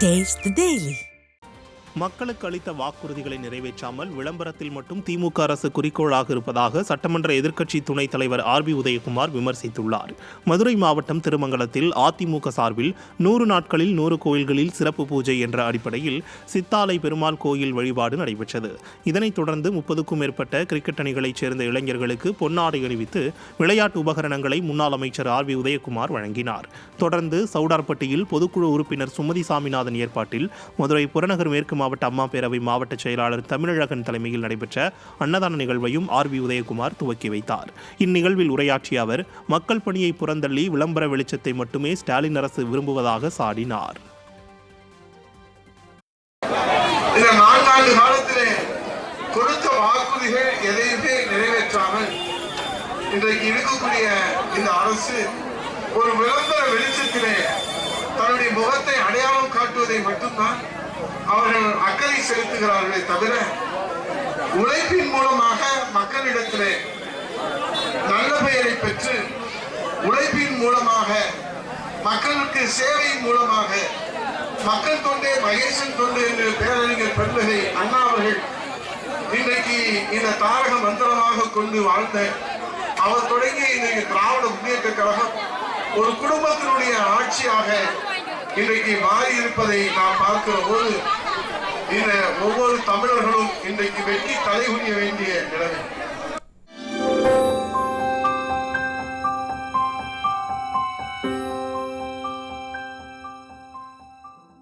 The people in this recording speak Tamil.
Taste the Daily. மக்களுக்கு அளித்த வாக்குறுதிகளை நிறைவேற்றாமல் விளம்பரத்தில் மட்டும் திமுக அரசு குறிக்கோளாக இருப்பதாக சட்டமன்ற எதிர்க்கட்சி துணைத் தலைவர் ஆர்.பி. உதயகுமார் விமர்சித்துள்ளார். மதுரை மாவட்டம் திருமங்கலத்தில் அதிமுக சார்பில் 100 நாட்களில் 100 கோயில்களில் சிறப்பு பூஜை என்ற அடிப்படையில் சித்தாலை பெருமாள் கோயில் வழிபாடு நடைபெற்றது. இதனைத் தொடர்ந்து 30க்கும் மேற்பட்ட கிரிக்கெட் அணிகளைச் சேர்ந்த இளைஞர்களுக்கு பொன்னாடை அணிவித்து விளையாட்டு உபகரணங்களை முன்னாள் அமைச்சர் ஆர்.பி. உதயகுமார் வழங்கினார். தொடர்ந்து சவுடார்பட்டியில் பொதுக்குழு உறுப்பினர் சுமதி சாமிநாதன் ஏற்பாட்டில் மதுரை புறநகர் மேற்கு மாவட்ட அம்மா பேரவை மாவட்ட செயலாளர் தமிழழகன் தலைமையில் நடைபெற்ற அன்னதான நிகழ்வையும் ஆர்.பி. உதயகுமார் துவக்கி வைத்தார். இந்நிகழ்வில் உரையாற்றிய அவர் மக்கள் பணியை புறந்தள்ளி விளம்பர வெளிச்சத்தை மட்டுமே ஸ்டாலின் அரசு விரும்புவதாக சாடினார். இந்த 4 ஆண்டு காலத்திலே கொடுத்த வாக்குறுதிகள் எதையுமே நிறைவேற்றாமல் இன்றைக்கு இருக்கக்கூடிய இந்த அரசு ஒரு விளம்பர வெளிச்சத்திலே தன்னுடைய முகத்தை அடையாளம் காட்டுவதை மட்டும்தான் அவர்கள் அக்கறை செலுத்துகிறார்களே தவிர உழைப்பின் மூலமாக மக்களிடத்திலே நல்ல பெயரை பெற்று உழைப்பின் மூலமாக மக்களுக்கு சேவையின் மூலமாக மக்கள் தொண்டே மகேசன் தொண்டு என்று பேரறிஞர் பெருந்தகை அண்ணா அவர்கள் இன்றைக்கு இந்த தாரக மந்திரமாக கொண்டு வாழ்ந்த அவர் தொடங்கிய இன்றைக்கு திராவிட முன்னேற்ற கழகம் ஒரு குடும்பத்தினுடைய ஆட்சியாக இன்றைக்கு மாறி இருப்பதை நாம் பார்க்கிற போது இந்த ஒவ்வொரு தமிழர்களும் இன்றைக்கு வெற்றி தலைகுனிய வேண்டிய நிலைமை.